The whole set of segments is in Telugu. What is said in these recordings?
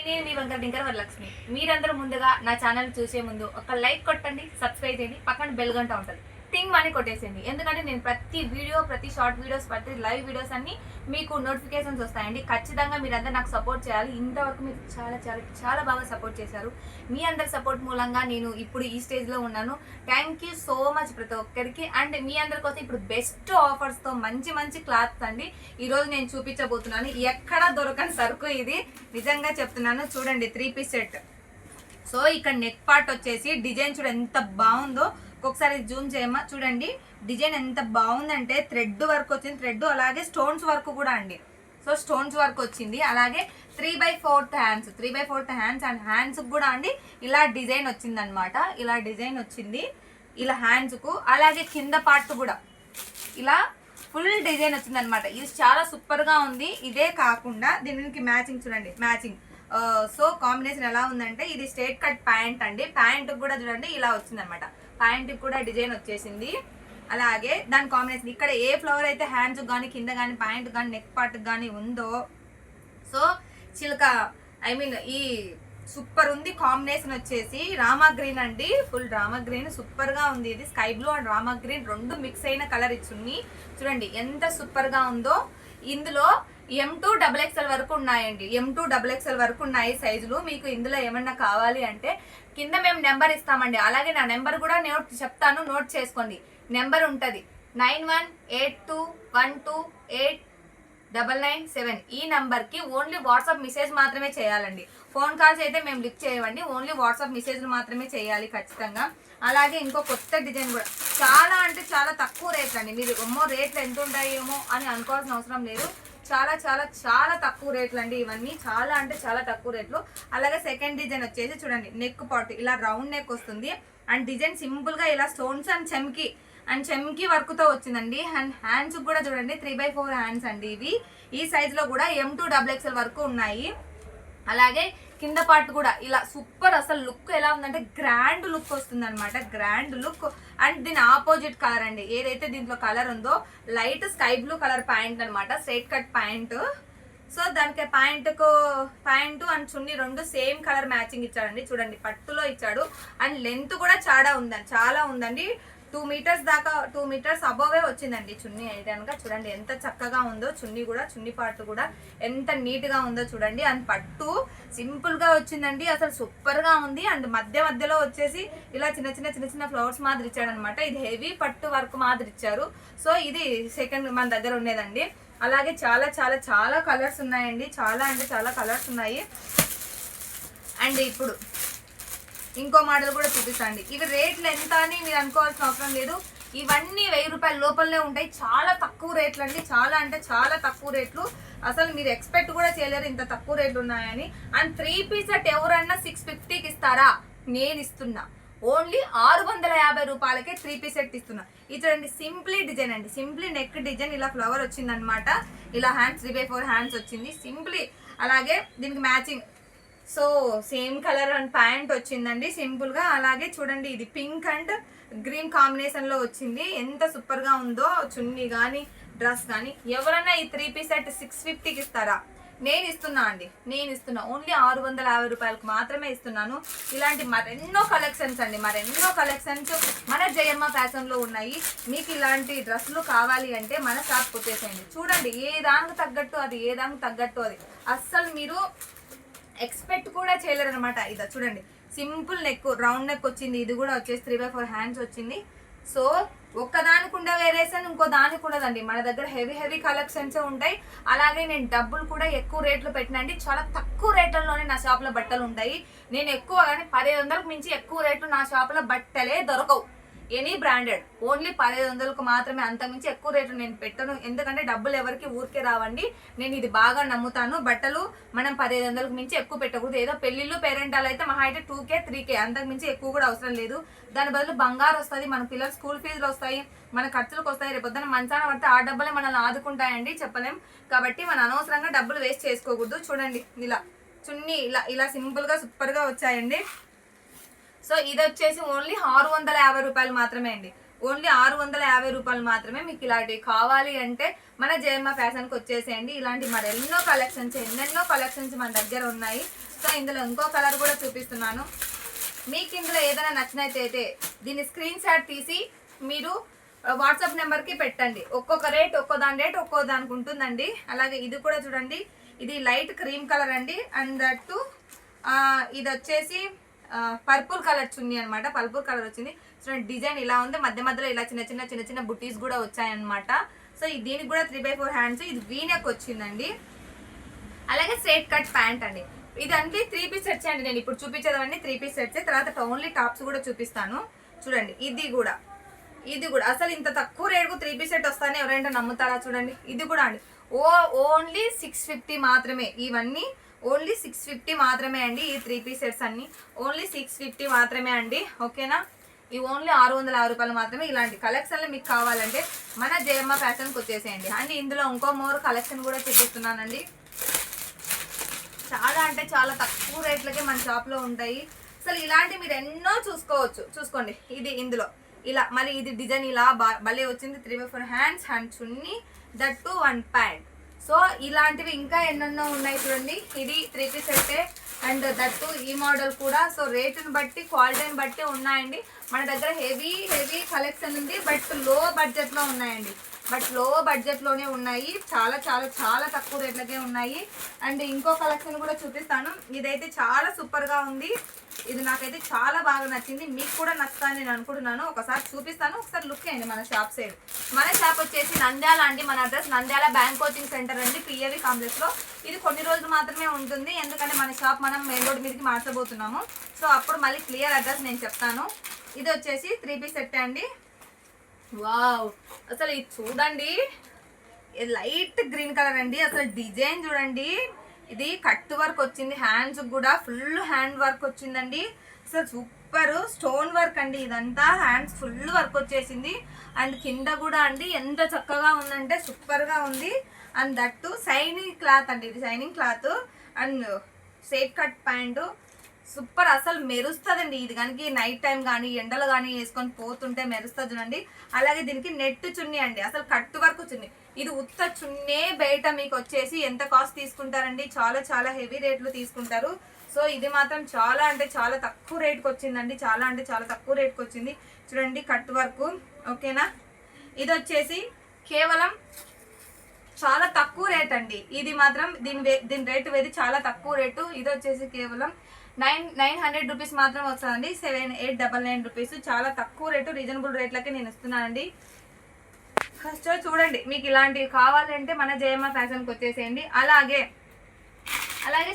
నేను మీ వెంకట డింకర్ వరలక్ష్మి. మీరందరూ ముందుగా నా ఛానల్ చూసే ముందు ఒక లైక్ కొట్టండి, సబ్స్క్రైబ్ చేయండి, పక్కన బెల్ గంట ఉంటుంది టింగ్ అని కొట్టేసేయండి. ఎందుకంటే నేను ప్రతి వీడియో, ప్రతి షార్ట్ వీడియోస్, ప్రతి లైవ్ వీడియోస్ అన్ని మీకు నోటిఫికేషన్స్ వస్తాయండి. ఖచ్చితంగా మీరందరూ నాకు సపోర్ట్ చేయాలి. ఇంతవరకు మీరు చాలా చాలా చాలా బాగా సపోర్ట్ చేశారు. మీ అందరి సపోర్ట్ మూలంగా నేను ఇప్పుడు ఈ స్టేజ్లో ఉన్నాను. థ్యాంక్ యూ సో మచ్ ప్రతి ఒక్కరికి. అండ్ మీ అందరి కోసం ఇప్పుడు బెస్ట్ ఆఫర్స్తో మంచి మంచి క్లాత్స్ అండి ఈరోజు నేను చూపించబోతున్నాను. ఎక్కడా దొరకని సరుకు ఇది, నిజంగా చెప్తున్నాను. చూడండి, 3 పీస్ సెట్. సో ఇక్కడ నెక్ పార్ట్ వచ్చేసి డిజైన్ చూడ ఎంత బాగుందో. ఒకసారి జూమ్ చేయమ్మా. చూడండి డిజైన్ ఎంత బాగుందంటే థ్రెడ్ వర్క్ వచ్చింది. థ్రెడ్ అలాగే స్టోన్స్ వర్క్ కూడా అండి. సో స్టోన్స్ వర్క్ వచ్చింది. అలాగే 3/4 హ్యాండ్స్, 3/4 హ్యాండ్స్. అండ్ హ్యాండ్స్ కూడా అండి ఇలా డిజైన్ వచ్చింది అనమాట. ఇలా డిజైన్ వచ్చింది ఇలా హ్యాండ్స్కు. అలాగే కింద పార్ట్ కూడా ఇలా ఫుల్ డిజైన్ వచ్చింది అనమాట. ఇది చాలా సూపర్గా ఉంది. ఇదే కాకుండా దీనికి మ్యాచింగ్ చూడండి, మ్యాచింగ్. సో కాంబినేషన్ ఎలా ఉందంటే ఇది స్ట్రైట్ కట్ ప్యాంట్ అండి. ప్యాంట్ కూడా చూడండి ఇలా వచ్చింది అనమాట. ప్యాంట్ కూడా డిజైన్ వచ్చేసింది. అలాగే దాని కాంబినేషన్ ఇక్కడ ఏ ఫ్లవర్ అయితే హ్యాండ్స్ కానీ కింద కానీ ప్యాంట్ కానీ నెక్ పార్ట్ కానీ ఉందో, సో చిలక ఈ సూపర్ ఉంది. కాంబినేషన్ వచ్చేసి రామా గ్రీన్ అండి. ఫుల్ రామా గ్రీన్ సూపర్ గా ఉంది. ఇది sky blue and Rama green రెండు మిక్స్ అయిన కలర్ ఇచ్చింది. చూడండి ఎంత సూపర్ గా ఉందో. ఇందులో M2 XXL వరకు ఉన్నాయండి. M2 XXL వరకు ఉన్నాయి సైజులు. మీకు ఇందులో ఏమన్నా కావాలి అంటే కింద మేము నెంబర్ ఇస్తామండి. అలాగే నా నెంబర్ కూడా చెప్తాను, నోట్ చేసుకోండి. నెంబర్ ఉంటుంది 9182128997. ఈ నెంబర్కి ఓన్లీ వాట్సాప్ మెసేజ్ మాత్రమే చేయాలండి. ఫోన్ కాల్స్ అయితే మేము లిఫ్ట్ చేయమండి. ఓన్లీ వాట్సాప్ మెసేజ్లు మాత్రమే చేయాలి ఖచ్చితంగా. అలాగే ఇంకో కొత్త డిజైన్ కూడా చాలా అంటే చాలా తక్కువ రేట్లు అండి. మీరు రేట్లు ఎంత ఉంటాయేమో అని అనుకోవాల్సిన అవసరం లేదు. చాలా చాలా చాలా తక్కువ రేట్లు అండి ఇవన్నీ. చాలా అంటే చాలా తక్కువ రేట్లు. అలాగే సెకండ్ డిజైన్ వచ్చేసి చూడండి, నెక్ పార్ట్ ఇలా రౌండ్ నెక్ వస్తుంది. అండ్ డిజైన్ సింపుల్ గా ఇలా స్టోన్స్ అండ్ చెమ్కి వర్క్ తో వచ్చిందండి. అండ్ హ్యాండ్స్ కూడా చూడండి 3/4 హ్యాండ్స్ అండి ఇవి. ఈ సైజ్ లో కూడా M2 XXL వరకు ఉన్నాయి. అలాగే కింద పార్ట్ కూడా ఇలా సూపర్. అసలు లుక్ ఎలా ఉందంటే గ్రాండ్ లుక్ వస్తుంది అనమాట, గ్రాండ్ లుక్. అండ్ దీని ఆపోజిట్ కలర్ అండి, ఏదైతే దీంట్లో కలర్ ఉందో light sky blue colour pant అనమాట, స్ట్రైట్ కట్ ప్యాంట్. సో దానికి ప్యాంటు అండ్ చున్నీ రెండు సేమ్ కలర్ మ్యాచింగ్ ఇచ్చాడండి. చూడండి పట్టులో ఇచ్చాడు. అండ్ లెంత్ కూడా చాలా ఉందండి. 2 మీటర్స్ దాకా, 2 మీటర్స్ అబోవే వచ్చిందండి చున్నీ అయితే కనుక. చూడండి ఎంత చక్కగా ఉందో చున్నీ కూడా, చున్నీ పార్ట్ కూడా ఎంత నీట్ గా ఉందో చూడండి. అండ్ పట్టు సింపుల్ గా వచ్చిందండి, అసలు సూపర్ గా ఉంది. అండ్ మధ్యలో వచ్చేసి ఇలా చిన్న ఫ్లవర్స్ మాదిరి ఇచ్చాడు అనమాట. ఇది హెవీ పట్టు వర్క్ మాదిరి ఇచ్చారు. సో ఇది సెకండ్ మన దగ్గర ఉండేదండి. అలాగే చాలా చాలా చాలా కలర్స్ ఉన్నాయండి. చాలా అంటే చాలా కలర్స్ ఉన్నాయి. అండ్ ఇప్పుడు ఇంకో మోడల్ కూడా చూపిస్తాండి. ఇవి రేట్లు ఎంత అని మీరు అనుకోవాల్సిన అవసరం లేదు. ఇవన్నీ 1000 రూపాయల లోపలనే ఉంటాయి. చాలా తక్కువ రేట్లు అండి, చాలా అంటే చాలా తక్కువ రేట్లు. అసలు మీరు ఎక్స్పెక్ట్ కూడా చేయలేరు ఇంత తక్కువ రేట్లు ఉన్నాయని. అండ్ 3 పీస్ సెట్ ఎవరన్నా 650కి ఇస్తారా? నేను ఇస్తున్నా. ఓన్లీ 650 రూపాయలకే 3 పీస్ సెట్ ఇస్తున్నా. ఇది చూడండి, సింప్లీ డిజైన్ అండి. సింప్లీ నెక్ డిజైన్ ఇలా ఫ్లవర్ వచ్చింది అనమాట. ఇలా హ్యాండ్స్ 3/4 హ్యాండ్స్ వచ్చింది సింప్లీ. అలాగే దీనికి matching so same colour and pant వచ్చిందండి సింపుల్ గా. అలాగే చూడండి ఇది పింక్ అండ్ గ్రీన్ కాంబినేషన్ లో వచ్చింది. ఎంత సూపర్ గా ఉందో చున్నీ గానీ డ్రెస్ కానీ. ఎవరన్నా ఈ 3 పీస్ సెట్ 650కి ఇస్తారా? నేను ఇస్తున్నా అండి, నేను ఇస్తున్నా. ఓన్లీ 650 రూపాయలకు మాత్రమే ఇస్తున్నాను. ఇలాంటి మరెన్నో కలెక్షన్స్ అండి, మరెన్నో కలెక్షన్స్ మన జయమ్మ ఫ్యాషన్ లో ఉన్నాయి. మీకు ఇలాంటి డ్రెస్సులు కావాలి అంటే మన షాప్ వచ్చేసేయండి. చూడండి ఏ దానికి తగ్గట్టు అది అస్సలు మీరు ఎక్స్పెక్ట్ కూడా చేయలేరు అనమాట. ఇదా చూడండి, సింపుల్ నెక్, రౌండ్ నెక్ వచ్చింది. ఇది కూడా వచ్చేసి 3/4 హ్యాండ్స్ వచ్చింది. సో ఒక్కదానికి ఉండే వేరియేషన్ ఇంకో దానికి ఉండదండి. మన దగ్గర హెవీ కలెక్షన్స్ ఉంటాయి. అలాగే నేను డబ్బులు కూడా ఎక్కువ రేట్లు పెట్టినండి. చాలా తక్కువ రేట్లలోనే నా షాప్లో బట్టలు ఉంటాయి. నేను ఎక్కువ కానీ 1500కు మించి ఎక్కువ రేట్లు నా షాప్లో బట్టలే దొరకవు. ఎనీ బ్రాండెడ్ ఓన్లీ 1500కు మాత్రమే, అంతకుమించి ఎక్కువ రేట్లు నేను పెట్టను. ఎందుకంటే డబ్బులు ఎవరికి ఊరికే రావండి. నేను ఇది బాగా నమ్ముతాను. బట్టలు మనం 1500కు మించి ఎక్కువ పెట్టకూడదు. ఏదో పెళ్లిళ్ళు పేరెంటాలు అయితే మహా అయితే 2K 3K, అంతకు మించి ఎక్కువ కూడా అవసరం లేదు. దాని బదులు బంగారు వస్తుంది, మన పిల్లల స్కూల్ ఫీజులు వస్తాయి, మన ఖర్చులకు వస్తాయి. రేపొద్దున మంచాన పడితే ఆ డబ్బులే మనల్ని ఆదుకుంటాయండి, చెప్పలేం. కాబట్టి మనం అనవసరంగా డబ్బులు వేస్ట్ చేసుకోకూడదు. చూడండి ఇలా చున్నీ ఇలా సింపుల్ గా సూపర్ గా వచ్చాయండి. సో ఇది వచ్చేసి ఓన్లీ 650 రూపాయలు మాత్రమే అండి. ఓన్లీ 650 రూపాయలు మాత్రమే. మీకు ఇలాంటివి కావాలి అంటే మన జయమ్మ ఫ్యాషన్కి వచ్చేసేయండి. ఇలాంటి మరెన్నో కలెక్షన్స్ ఎన్నెన్నో కలెక్షన్స్ మన దగ్గర ఉన్నాయి. సో ఇందులో ఇంకో కలర్ కూడా చూపిస్తున్నాను. మీకు ఇందులో ఏదైనా నచ్చినట్టయితే దీన్ని స్క్రీన్ షాట్ తీసి మీరు వాట్సాప్ నెంబర్కి పెట్టండి. ఒక్కొక్క రేట్ ఒక్కో దాని రేట్ ఒక్కో దానికి ఉంటుందండి. అలాగే ఇది కూడా చూడండి, ఇది లైట్ క్రీమ్ కలర్ అండి. అండ్ దట్టు ఇది వచ్చేసి పర్పుల్ కలర్ చున్నీ అనమాట. పర్పుల్ కలర్ వచ్చింది. చూడండి డిజైన్ ఇలా ఉంది, మధ్య మధ్యలో ఇలా చిన్న చిన్న బుటీస్ కూడా వచ్చాయన్నమాట. సో దీనికి కూడా 3/4 హ్యాండ్స్. ఇది వీనెక్ వచ్చిందండి. అలాగే స్ట్రైట్ కట్ ప్యాంట్ అండి. ఇదంటే 3 పీస్ సెట్స్ అండి. నేను ఇప్పుడు చూపించేదవన్నీ 3 పీస్ సెట్స్. తర్వాత ఓన్లీ టాప్స్ కూడా చూపిస్తాను. చూడండి ఇది కూడా అసలు ఇంత తక్కువ రేటుకు 3 పీస్ సెట్ వస్తానే ఎవరైనా నమ్ముతారా? చూడండి ఇది కూడా అండి ఓన్లీ 650 మాత్రమే. ఇవన్నీ ఓన్లీ 650 మాత్రమే అండి. ఈ 3 పీస్ సెట్స్ అన్ని ఓన్లీ 650 మాత్రమే అండి. ఓకేనా? ఈ ఓన్లీ 606 రూపాయలు మాత్రమే. ఇలాంటి కలెక్షన్లు మీకు కావాలంటే మన జయమ్మ ఫ్యాషన్కి వచ్చేసేయండి. అండ్ ఇందులో ఇంకో మోర్ కలెక్షన్ కూడా చూపిస్తున్నానండి. చాలా అంటే చాలా తక్కువ రేట్లకే మన షాప్లో ఉంటాయి. అసలు ఇలాంటి మీరు ఎన్నో చూసుకోండి. ఇది ఇందులో ఇలా మళ్ళీ ఇది డిజైన్ ఇలా భలే వచ్చింది. 3/4 hands, hand chunni, that 1 pant. So ఇలాంటివి ఇంకా ఎన్నెన్నో ఉన్నాయి చూడండి. ఇది 3 పీస్ సెట్టే. అండ్ దట్టు ఈ మోడల్ కూడా. సో రేటుని బట్టి క్వాలిటీని బట్టి ఉన్నాయండి. మన దగ్గర హెవీ కలెక్షన్ ఉంది. బట్ లో బడ్జెట్లో ఉన్నాయండి. లోనే ఉన్నాయి. చాలా చాలా చాలా తక్కువ రేట్లకే ఉన్నాయి. అండ్ ఇంకో కలెక్షన్ కూడా చూపిస్తాను. ఇదైతే చాలా సూపర్గా ఉంది. ఇది నాకైతే చాలా బాగా నచ్చింది. మీకు కూడా నచ్చుతాను నేను అనుకుంటున్నాను. ఒకసారి చూపిస్తాను, ఒకసారి లుక్ అయ్యండి మన షాప్ సైడ్. మన షాప్ వచ్చేసి నంద్యాల అండి. మన address Nandyal bank coaching centre అండి, పిఏవి కాంప్లెక్స్లో. ఇది కొన్ని రోజులు మాత్రమే ఉంటుంది, ఎందుకంటే మన షాప్ మనం మెయిన్ రోడ్ మీదకి మార్చబోతున్నాము. సో అప్పుడు మళ్ళీ క్లియర్ అడ్రస్ నేను చెప్తాను. ఇది వచ్చేసి 3 పీస్ సెట్ అండి. వావ్, అసలు ఇది చూడండి, లైట్ గ్రీన్ కలర్ అండి. అసలు డిజైన్ చూడండి, ఇది కట్ వర్క్ వచ్చింది. హ్యాండ్స్ కూడా ఫుల్ హ్యాండ్ వర్క్ వచ్చిందండి. అసలు సూపర్ స్టోన్ వర్క్ అండి. ఇదంతా హ్యాండ్స్ ఫుల్ వర్క్ వచ్చేసింది. అండ్ కింద కూడా అండి ఎంత చక్కగా ఉందంటే సూపర్గా ఉంది. అండ్ దట్టు షైనింగ్ క్లాత్ అండి. ఇది shining cloth. And straight cut pant super, అసలు మెరుస్తుందండి. ఇది కనుక నైట్ టైం కానీ ఎండలు కానీ వేసుకొని పోతుంటే మెరుస్తుంది చూడండి. అలాగే దీనికి నెట్ చున్నీ అండి. అసలు కట్టు వరకు చున్నీ. ఇది ఉత్త చున్నే బయట మీకు వచ్చేసి ఎంత కాస్ట్ తీసుకుంటారండి? చాలా చాలా హెవీ రేట్లు తీసుకుంటారు. సో ఇది మాత్రం చాలా అంటే చాలా తక్కువ రేట్కి వచ్చిందండి. చాలా అంటే చాలా తక్కువ రేట్కి వచ్చింది. చూడండి కట్ వర్క్. ఓకేనా? ఇది వచ్చేసి కేవలం చాలా తక్కువ రేట్ అండి. ఇది మాత్రం దీని రేటు వేది చాలా తక్కువ రేటు. ఇది వచ్చేసి కేవలం 900 రూపీస్ మాత్రం వస్తుందండి. 7899 రూపీస్. చాలా తక్కువ రేటు, రీజనబుల్ రేట్లకే నేను ఇస్తున్నానండి. ఫస్ట్ చూడండి, మీకు ఇలాంటివి కావాలంటే మన జయమ్మ ఫ్యాషన్కి వచ్చేసేయండి. అలాగే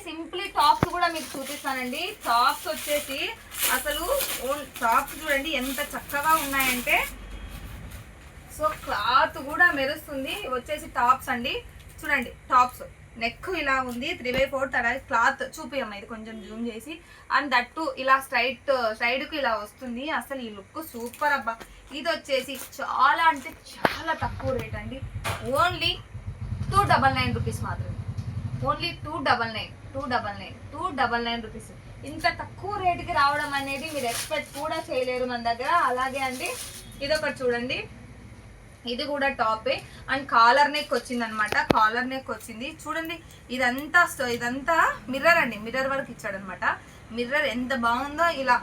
సింప్లీ టాప్స్ కూడా మీకు చూపిస్తానండి. టాప్స్ వచ్చేసి అసలు టాప్స్ చూడండి ఎంత చక్కగా ఉన్నాయంటే, సో క్లాత్ కూడా మెరుస్తుంది. వచ్చేసి టాప్స్ అండి. చూడండి టాప్స్ నెక్ ఇలా ఉంది. 3/4 అలాగే క్లాత్ చూపియమ్మ, ఇది కొంచెం జూమ్ చేసి. అండ్ దట్టు ఇలా సైడ్కు ఇలా వస్తుంది. అసలు ఈ లుక్ సూపర్ అబ్బా. ఇది వచ్చేసి చాలా అంటే చాలా తక్కువ రేట్ అండి. ఓన్లీ 299 రూపీస్ మాత్రమే. Only 299 rupees. ఇంత తక్కువ రేటుకి రావడం అనేది మీరు ఎక్స్పెక్ట్ కూడా చేయలేరు మన దగ్గర. అలాగే అండి ఇదొకటి చూడండి, ఇది కూడా టాపే. అండ్ కాలర్ నెక్ వచ్చింది అనమాట. కాలర్ నెక్ వచ్చింది చూడండి. ఇదంతా మిర్రర్ అండి. మిర్రర్ వర్క్ ఇచ్చాడనమాట. మిర్రర్ ఎంత బాగుందో, ఇలా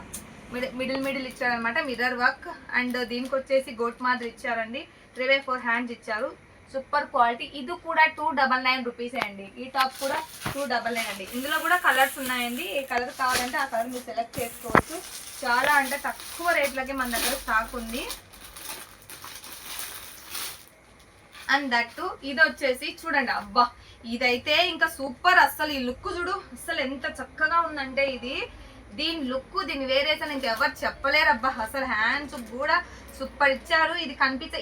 మిడిల్ ఇచ్చారనమాట మిర్రర్ వర్క్. అండ్ దీనికి వచ్చేసి గోట్ మాదిరి ఇచ్చారండి. 3/4 హ్యాండ్స్ ఇచ్చారు. Super quality. ఇది కూడా 299 రూపీసే అండి. ఈ టాప్ కూడా 299 అండి. ఇందులో కూడా కలర్స్ ఉన్నాయండి. ఏ కలర్ కావాలంటే ఆ కలర్ మీరు సెలెక్ట్ చేసుకోవచ్చు. చాలా అంటే తక్కువ రేట్లకి మన దగ్గర స్టాక్ ఉంది. అండ్ దట్టు ఇది వచ్చేసి చూడండి, అబ్బా ఇదైతే ఇంకా సూపర్. అస్సలు ఈ లుక్ చూడు, అస్సలు ఎంత చక్కగా ఉందంటే ఇది. దీని లుక్, దీని వేరేషన్ ఇంకా ఎవరు చెప్పలేరు అబ్బా. అసలు హ్యాండ్స్ కూడా సూపర్ ఇచ్చారు. ఇది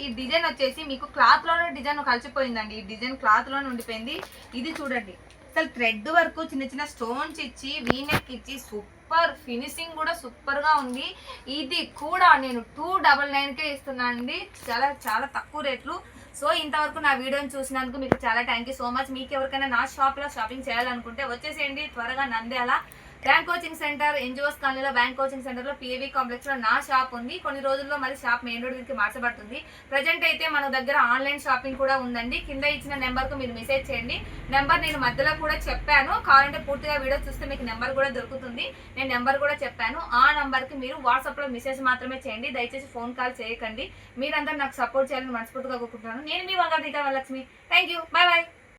ఈ డిజైన్ వచ్చేసి మీకు క్లాత్ లోనే డిజైన్ కలిసిపోయిందండి. ఈ డిజైన్ క్లాత్ లోనే ఉండిపోయింది. ఇది చూడండి, అసలు థ్రెడ్ వర్క్ చిన్న స్టోన్స్ ఇచ్చి వీనెక్ ఇచ్చి సూపర్ ఫినిషింగ్ కూడా సూపర్ గా ఉంది. ఇది కూడా నేను 299కే ఇస్తున్నానండి. చాలా చాలా తక్కువ రేట్లు. సో ఇంతవరకు నా వీడియోని చూసినందుకు మీకు చాలా థ్యాంక్ యూ సో మచ్. మీకు ఎవరికైనా నా షాప్లో షాపింగ్ చేయాలనుకుంటే వచ్చేసేయండి త్వరగా Nandyal. Bank coaching centre NGOs కాలనీలో బ్యాంక్ కోచింగ్ సెంటర్లో పిఏవి కాంప్లెక్స్లో నా షాప్ ఉంది. కొన్ని రోజుల్లో మరి షాప్ మెయిన్ రోడ్కి మార్చబడుతుంది. ప్రజెంట్ అయితే మన దగ్గర ఆన్లైన్ షాపింగ్ కూడా ఉందండి. కింద ఇచ్చిన నెంబర్కు మీరు మెసేజ్ చేయండి. నెంబర్ నేను మధ్యలో కూడా చెప్పాను, కావాలంటే పూర్తిగా వీడియో చూస్తే మీకు నెంబర్ కూడా దొరుకుతుంది. నేను నెంబర్ కూడా చెప్పాను. ఆ నెంబర్కి మీరు వాట్సాప్లో మెసేజ్ మాత్రమే చేయండి, దయచేసి ఫోన్ కాల్ చేయకండి. మీరందరూ నాకు సపోర్ట్ చేయాలని మనస్ఫూర్తిగా కోరుకుంటున్నాను. నేను మీ Vanga Varalakshmi. Thank you, bye bye.